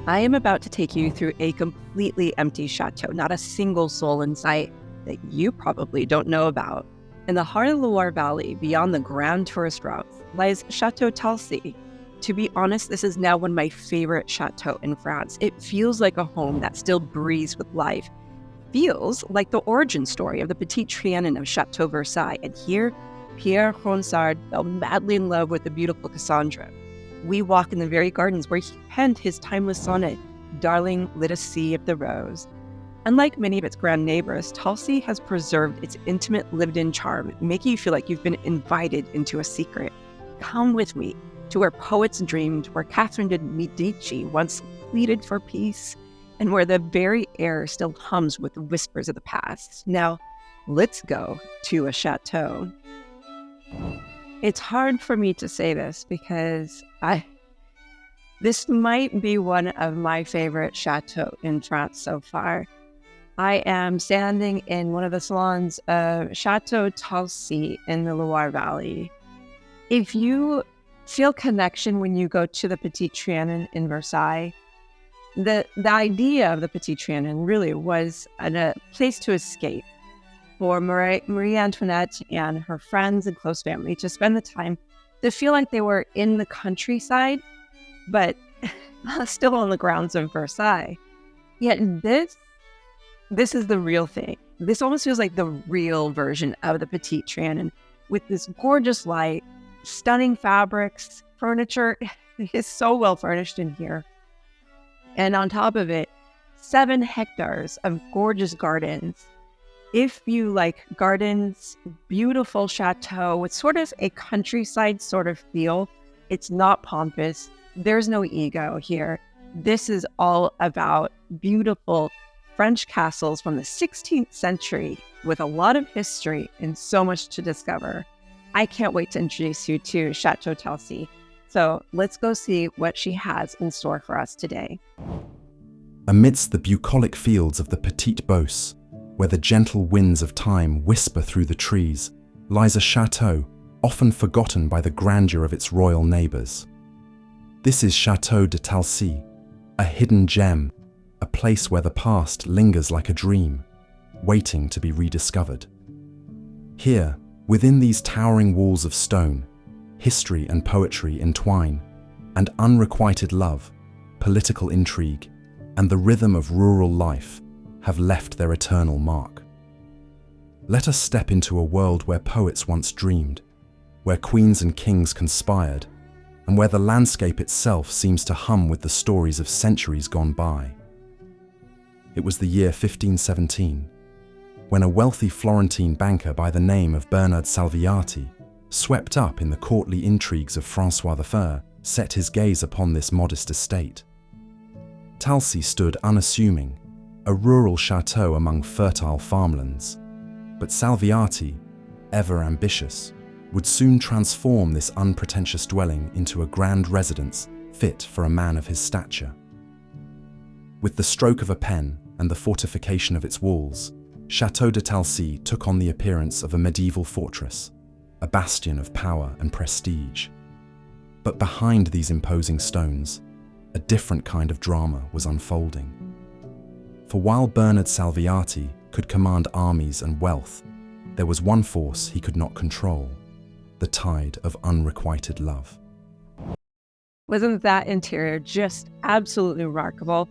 I am about to take you through a completely empty chateau, not a single soul in sight, that you probably don't know about. In the heart of the Loire Valley, beyond the grand tourist routes, lies Château Talcy. To be honest, this is now one of my favorite chateaux in France. It feels like a home that still breathes with life. Feels like the origin story of the Petit Trianon of Château Versailles. And here, Pierre de Ronsard fell madly in love with the beautiful Cassandra. We walk in the very gardens where he penned his timeless sonnet, "Darling, let us see if the rose." Unlike many of its grand neighbors, Talcy has preserved its intimate lived-in charm, making you feel like you've been invited into a secret. Come with me to where poets dreamed, where Catherine de Medici once pleaded for peace, and where the very air still hums with whispers of the past. Now, let's go to a chateau. It's hard for me to say this because this might be one of my favorite chateaux in France so far. I am standing in one of the salons of Château de Talcy in the Loire Valley. If you feel connection when you go to the Petit Trianon in Versailles, the idea of the Petit Trianon really was a place to escape for Marie Antoinette and her friends and close family to spend the time, to feel like they were in the countryside, but still on the grounds of Versailles. Yet this is the real thing. This almost feels like the real version of the Petit Trianon, with this gorgeous light, stunning fabrics, furniture. It is so well furnished in here. And on top of it, 7 hectares of gorgeous gardens. If you like gardens, beautiful chateau with sort of a countryside sort of feel, it's not pompous. There's no ego here. This is all about beautiful French castles from the 16th century with a lot of history and so much to discover. I can't wait to introduce you to Château Talcy. So let's go see what she has in store for us today. Amidst the bucolic fields of the Petite Beauce, where the gentle winds of time whisper through the trees, lies a chateau often forgotten by the grandeur of its royal neighbours. This is Château de Talcy, a hidden gem, a place where the past lingers like a dream, waiting to be rediscovered. Here, within these towering walls of stone, history and poetry entwine, and unrequited love, political intrigue, and the rhythm of rural life have left their eternal mark. Let us step into a world where poets once dreamed, where queens and kings conspired, and where the landscape itself seems to hum with the stories of centuries gone by. It was the year 1517, when a wealthy Florentine banker by the name of Bernard Salviati, swept up in the courtly intrigues of François I, set his gaze upon this modest estate. Talcy stood unassuming, a rural chateau among fertile farmlands. But Salviati, ever ambitious, would soon transform this unpretentious dwelling into a grand residence fit for a man of his stature. With the stroke of a pen and the fortification of its walls, Château de Talcy took on the appearance of a medieval fortress, a bastion of power and prestige. But behind these imposing stones, a different kind of drama was unfolding. For while Bernard Salviati could command armies and wealth, there was one force he could not control: the tide of unrequited love. Wasn't that interior just absolutely remarkable?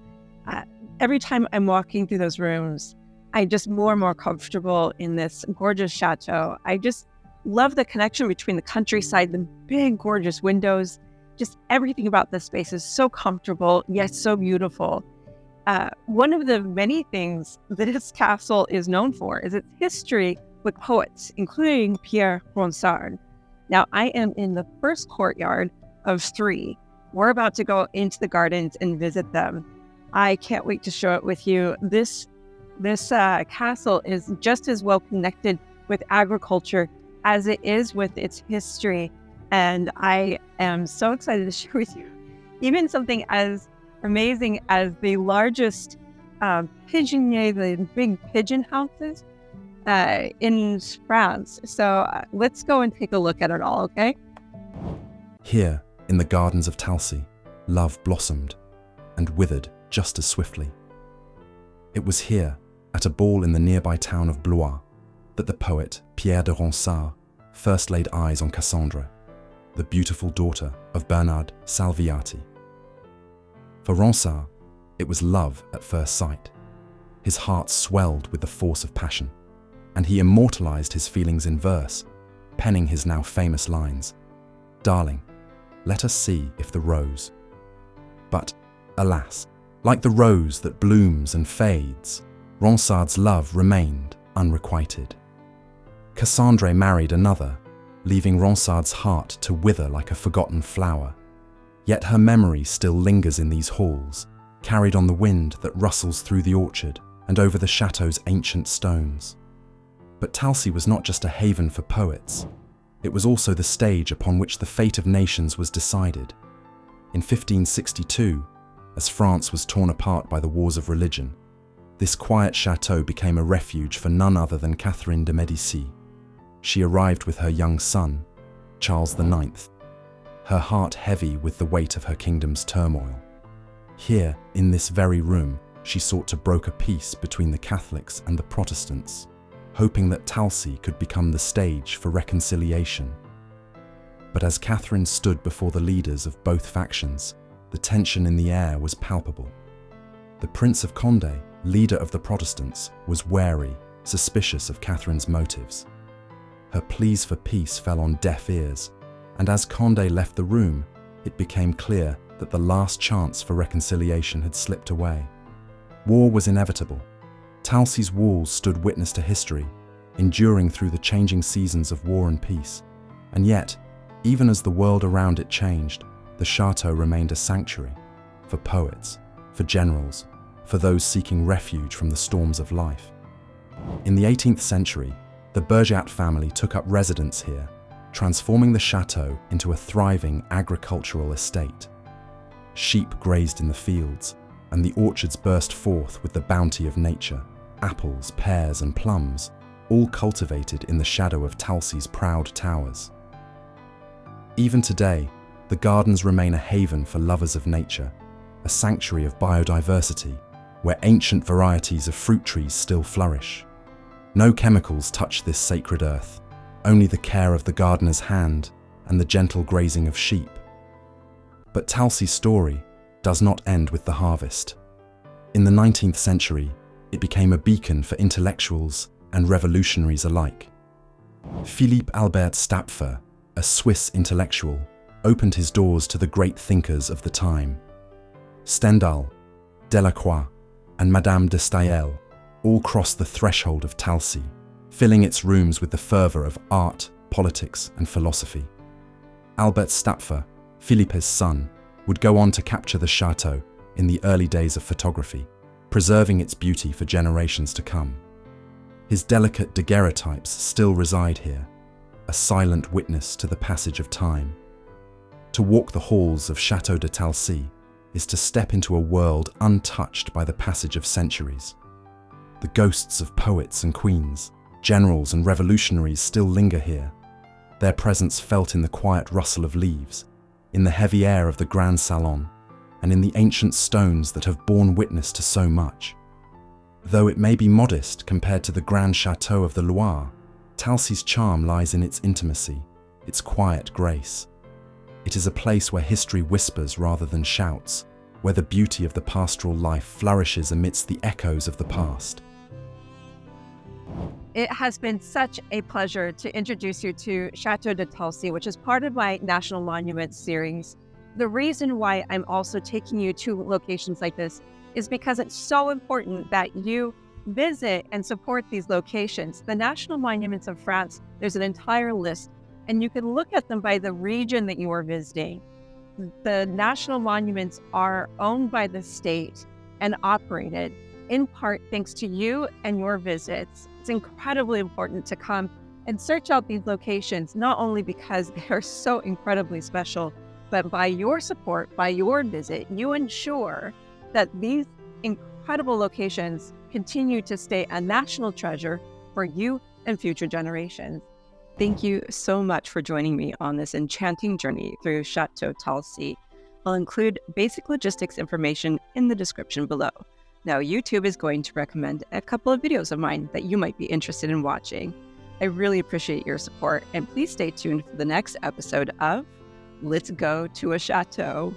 Every time I'm walking through those rooms, I'm just more and more comfortable in this gorgeous chateau. I just love the connection between the countryside, the big gorgeous windows. Just everything about this space is so comfortable, yet so beautiful. One of the many things that this castle is known for is its history with poets, including Pierre de Ronsard. Now, I am in the first courtyard of 3. We're about to go into the gardens and visit them. I can't wait to show it with you. This castle is just as well connected with agriculture as it is with its history. And I am so excited to share with you even something as amazing as the largest pigeonnier, the big pigeon houses in France. So let's go and take a look at it all, okay? Here, in the gardens of Talcy, love blossomed. and withered just as swiftly. It was here, at a ball in the nearby town of Blois, that the poet Pierre de Ronsard first laid eyes on Cassandre, the beautiful daughter of Bernard Salviati. For Ronsard, it was love at first sight. His heart swelled with the force of passion, and he immortalized his feelings in verse, penning his now famous lines, "Darling, let us see if the rose." But, alas, like the rose that blooms and fades, Ronsard's love remained unrequited. Cassandre married another, leaving Ronsard's heart to wither like a forgotten flower. Yet her memory still lingers in these halls, carried on the wind that rustles through the orchard and over the chateau's ancient stones. But Talcy was not just a haven for poets. It was also the stage upon which the fate of nations was decided. In 1562, as France was torn apart by the wars of religion, this quiet chateau became a refuge for none other than Catherine de Medici. She arrived with her young son, Charles IX, her heart heavy with the weight of her kingdom's turmoil. Here, in this very room, she sought to broker peace between the Catholics and the Protestants, hoping that Talcy could become the stage for reconciliation. But as Catherine stood before the leaders of both factions, the tension in the air was palpable. The Prince of Condé, leader of the Protestants, was wary, suspicious of Catherine's motives. Her pleas for peace fell on deaf ears, and as Condé left the room, it became clear that the last chance for reconciliation had slipped away. War was inevitable. Talcy's walls stood witness to history, enduring through the changing seasons of war and peace. And yet, even as the world around it changed, the chateau remained a sanctuary for poets, for generals, for those seeking refuge from the storms of life. In the 18th century, the Bergiat family took up residence here, transforming the chateau into a thriving agricultural estate. Sheep grazed in the fields, and the orchards burst forth with the bounty of nature, apples, pears, and plums, all cultivated in the shadow of Talcy's proud towers. Even today, the gardens remain a haven for lovers of nature, a sanctuary of biodiversity, where ancient varieties of fruit trees still flourish. No chemicals touch this sacred earth, only the care of the gardener's hand and the gentle grazing of sheep. But Talcy's story does not end with the harvest. In the 19th century, it became a beacon for intellectuals and revolutionaries alike. Philippe Albert Stapfer, a Swiss intellectual, opened his doors to the great thinkers of the time. Stendhal, Delacroix, and Madame de Staël all crossed the threshold of Talcy, filling its rooms with the fervour of art, politics, and philosophy. Albert Stapfer, Philippe's son, would go on to capture the chateau in the early days of photography, preserving its beauty for generations to come. His delicate daguerreotypes still reside here, a silent witness to the passage of time. To walk the halls of Château de Talcy is to step into a world untouched by the passage of centuries. The ghosts of poets and queens, generals and revolutionaries still linger here, their presence felt in the quiet rustle of leaves, in the heavy air of the grand salon, and in the ancient stones that have borne witness to so much. Though it may be modest compared to the grand chateau of the Loire, Talcy's charm lies in its intimacy, its quiet grace. It is a place where history whispers rather than shouts, where the beauty of the pastoral life flourishes amidst the echoes of the past. It has been such a pleasure to introduce you to Château de Talcy, which is part of my National Monuments series. The reason why I'm also taking you to locations like this is because it's so important that you visit and support these locations. The National Monuments of France, there's an entire list, and you can look at them by the region that you are visiting. The national monuments are owned by the state and operated in part thanks to you and your visits. It's incredibly important to come and search out these locations, not only because they are so incredibly special, but by your support, by your visit, you ensure that these incredible locations continue to stay a national treasure for you and future generations. Thank you so much for joining me on this enchanting journey through Château Talcy. I'll include basic logistics information in the description below. Now, YouTube is going to recommend a couple of videos of mine that you might be interested in watching. I really appreciate your support, and please stay tuned for the next episode of Let's Go to a Chateau.